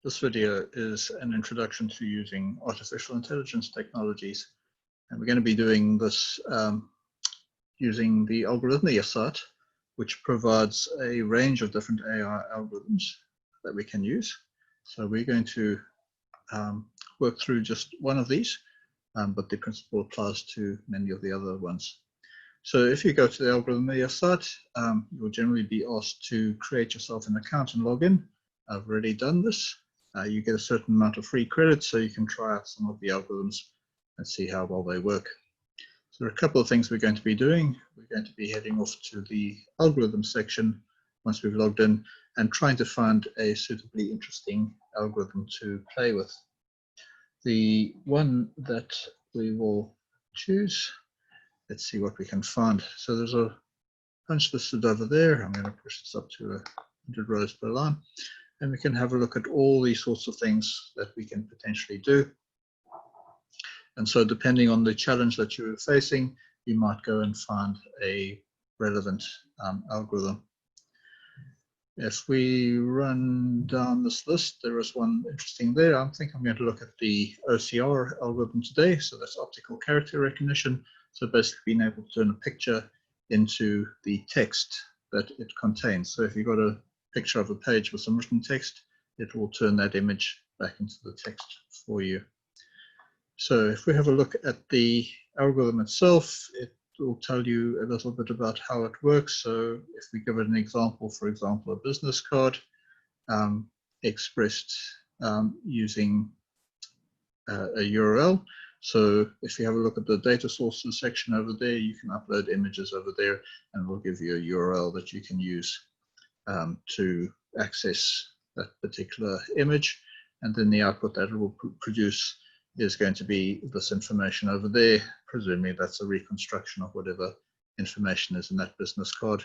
This video is an introduction to using artificial intelligence technologies. And we're going to be doing this using the Algorithmia site, which provides a range of different AI algorithms that we can use. So we're going to work through just one of these, but the principle applies to many of the other ones. So if you go to the Algorithmia site, you will generally be asked to create yourself an account and log in. I've already done this. You get a certain amount of free credit, so you can try out some of the algorithms and see how well they work. So there are a couple of things we're going to be doing. We're going to be heading off to the algorithm section once we've logged in and trying to find a suitably interesting algorithm to play with. The one that we will choose, let's see what we can find. So there's a bunch listed over there. I'm going to push this up to 100 rows per line. And we can have a look at all these sorts of things that we can potentially do. And so depending on the challenge that you're facing, you might go and find a relevant algorithm. If we run down this list, there is one interesting there. I think I'm going to look at the OCR algorithm today. So that's optical character recognition. So basically being able to turn a picture into the text that it contains. So if you've got a picture of a page with some written text, it will turn that image back into the text for you. So if we have a look at the algorithm itself, it will tell you a little bit about how it works. So if we give it an example, for example, a business card expressed using a URL. So if you have a look at the data sources section over there, you can upload images over there and it will give you a URL that you can use to access that particular image, and then the output that it will produce is going to be this information over there. Presumably that's a reconstruction of whatever information is in that business card.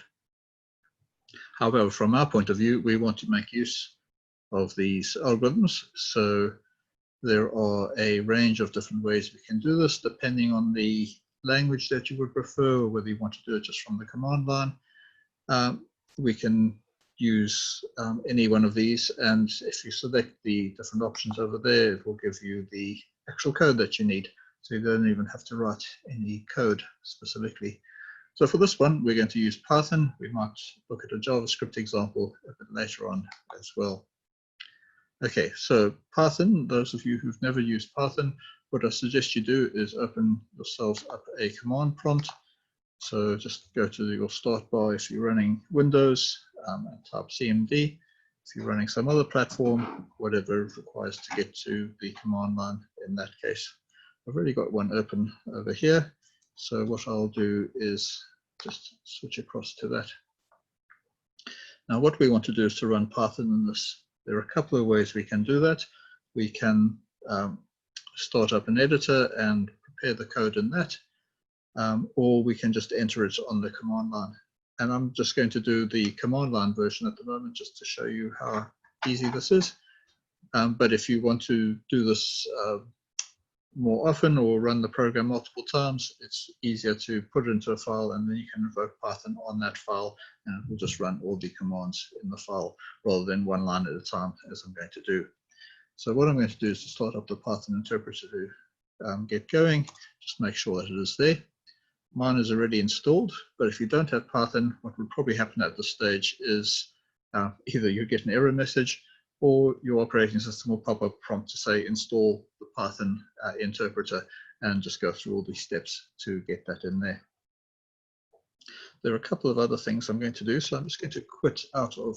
However, from our point of view, we want to make use of these algorithms. So there are a range of different ways we can do this, depending on the language that you would prefer, or whether you want to do it just from the command line. We can use any one of these, and if you select the different options over there, it will give you the actual code that you need, so you don't even have to write any code specifically. So for this one, we're going to use Python. We might look at a JavaScript example a bit later on as well. Okay, so Python, those of you who've never used Python, what I suggest you do is open yourselves up a command prompt. So just go to your start bar if you're running Windows and type CMD. If you're running some other platform, whatever it requires to get to the command line in that case. I've already got one open over here. So what I'll do is just switch across to that. Now what we want to do is to run Python in this. There are a couple of ways we can do that. We can start up an editor and prepare the code in that. Or we can just enter it on the command line. And I'm just going to do the command line version at the moment just to show you how easy this is. But if you want to do this more often or run the program multiple times, it's easier to put it into a file and then you can invoke Python on that file and it will just run all the commands in the file rather than one line at a time, as I'm going to do. So what I'm going to do is to start up the Python interpreter to get going. Just make sure that it is there. Mine is already installed, but if you don't have Python, what would probably happen at this stage is either you get an error message or your operating system will pop up a prompt to say install the Python interpreter and just go through all these steps to get that in there. There are a couple of other things I'm going to do, so I'm just going to quit out of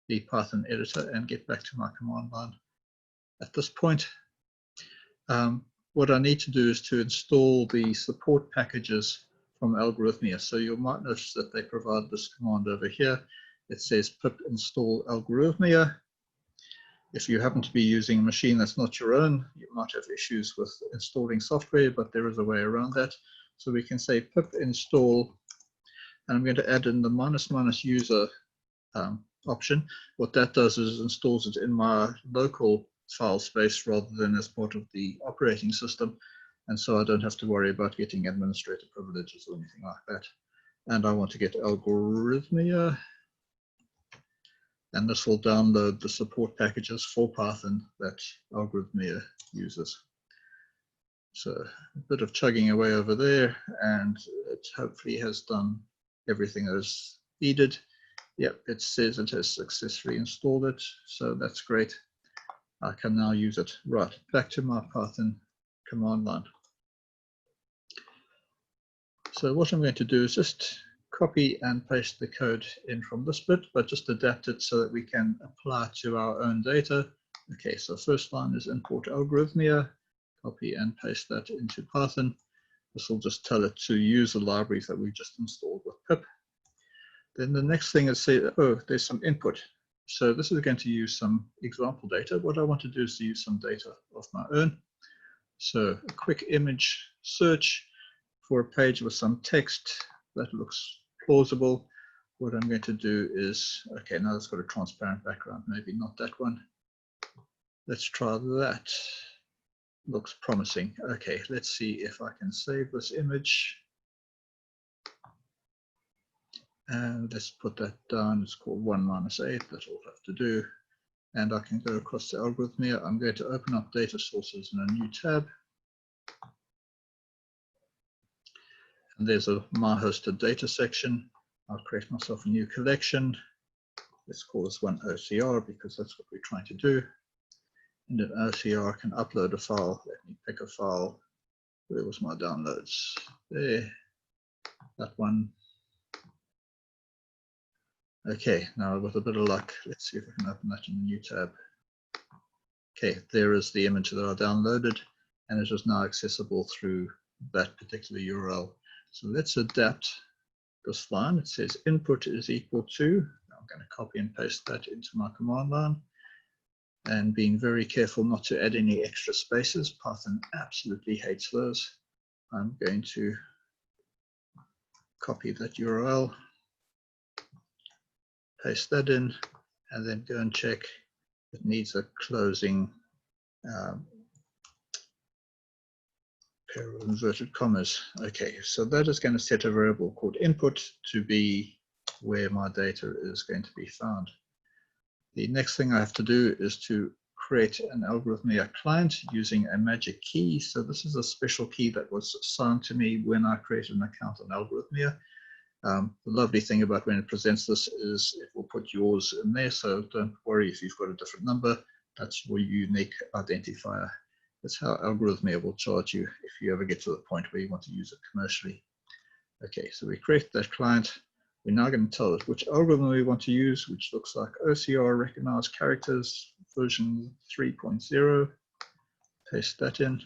the Python editor and get back to my command line. At this point, what I need to do is to install the support packages from Algorithmia. So you might notice that they provide this command over here. It says pip install Algorithmia. If you happen to be using a machine that's not your own, you might have issues with installing software, but there is a way around that. So we can say pip install, and I'm going to add in the -- user option. What that does is installs it in my local file space rather than as part of the operating system, and so I don't have to worry about getting administrator privileges or anything like that. And I want to get Algorithmia, And this will download the support packages for Python that Algorithmia uses. So a bit of chugging away over there, and it hopefully has done everything as needed. Yep, it says it has successfully installed it, so that's great. I can now use it. Right, back to my Python command line. So what I'm going to do is just copy and paste the code in from this bit, but just adapt it so that we can apply it to our own data. Okay, so first line is import Algorithmia, copy and paste that into Python. This will just tell it to use the libraries that we just installed with pip. Then the next thing is say, oh, there's some input. So this is going to use some example data. What I want to do is to use some data of my own. So a quick image search for a page with some text that looks plausible. What I'm going to do is, okay, now it's got a transparent background, maybe not that one. Let's try that. Looks promising. Okay, let's see if I can save this image. And let's put that down. It's called 1 - 8. That's all I have to do. And I can go across to Algorithmia. I'm going to open up data sources in a new tab. And there's a my hosted data section. I'll create myself a new collection. Let's call this one OCR because that's what we're trying to do. And an OCR can upload a file. Let me pick a file. Where was my downloads? There. That one. Okay, now with a bit of luck, let's see if I can open that in a new tab. Okay, there is the image that I downloaded, and it is now accessible through that particular URL. So let's adapt this line. It says input is equal to, I'm going to copy and paste that into my command line, and being very careful not to add any extra spaces. Python absolutely hates those. I'm going to copy that URL, paste that in, and then go and check. It needs a closing pair of inverted commas. Okay, so that is going to set a variable called input to be where my data is going to be found. The next thing I have to do is to create an Algorithmia client using a magic key. So this is a special key that was assigned to me when I created an account on Algorithmia. The lovely thing about when it presents this is it will put yours in there, so don't worry if you've got a different number. That's your unique identifier. That's how Algorithmia will charge you if you ever get to the point where you want to use it commercially. Okay, so we create that client. We're now going to tell it which algorithm we want to use, which looks like OCR recognized characters version 3.0. Paste that in.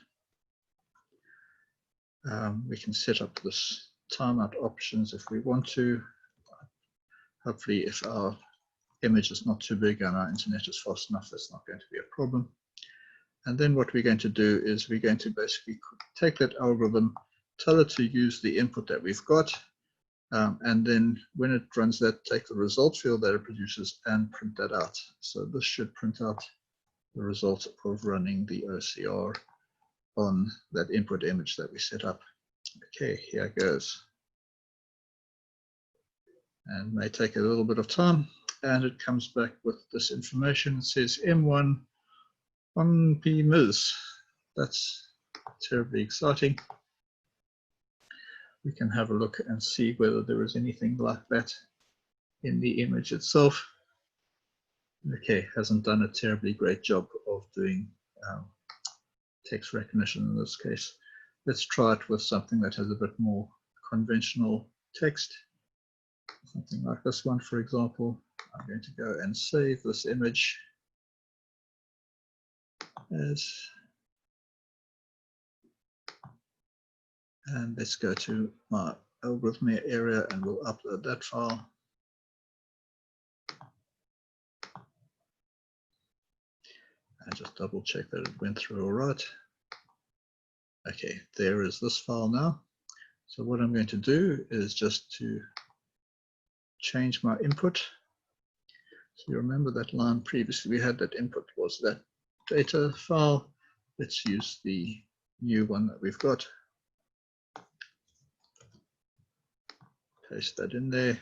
We can set up this timeout options if we want to. Hopefully, if our image is not too big and our internet is fast enough, that's not going to be a problem. And then what we're going to do is we're going to basically take that algorithm, tell it to use the input that we've got, and then when it runs that, take the result field that it produces and print that out. So this should print out the result of running the OCR on that input image that we set up. Okay, here it goes. And may take a little bit of time, and it comes back with this information. It says M1 1p ms. That's terribly exciting. We can have a look and see whether there is anything like that in the image itself. Okay, hasn't done a terribly great job of doing text recognition in this case. Let's try it with something that has a bit more conventional text. Something like this one, for example. I'm going to go and save this image as, and let's go to my Algorithmia area and we'll upload that file. And just double check that it went through all right. Okay, there is this file now. So what I'm going to do is just to change my input. So you remember that line previously we had, that input was that data file. Let's use the new one that we've got. Paste that in there.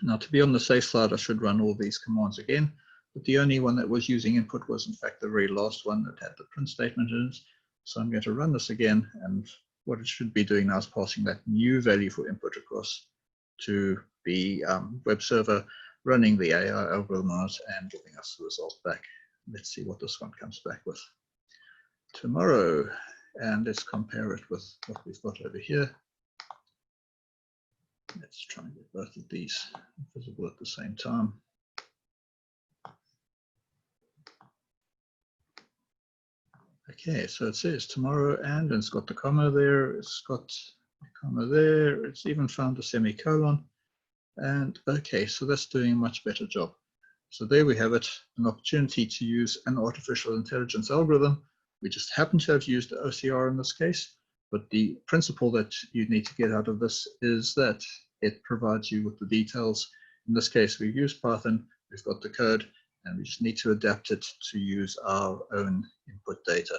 Now, to be on the safe side, I should run all these commands again, but the only one that was using input was in fact the very last one that had the print statement in it. So I'm going to run this again, and what it should be doing now is passing that new value for input across to the web server, running the AI algorithm on it and giving us the result back. Let's see what this one comes back with tomorrow, and let's compare it with what we've got over here. Let's try and get both of these visible at the same time. Okay, so it says tomorrow, and it's got the comma there, it's got a comma there, it's even found a semicolon. And okay, so that's doing a much better job. So there we have it, an opportunity to use an artificial intelligence algorithm. We just happen to have used OCR in this case, but the principle that you need to get out of this is that it provides you with the details. In this case, we've used Python, we've got the code, and we just need to adapt it to use our own input data.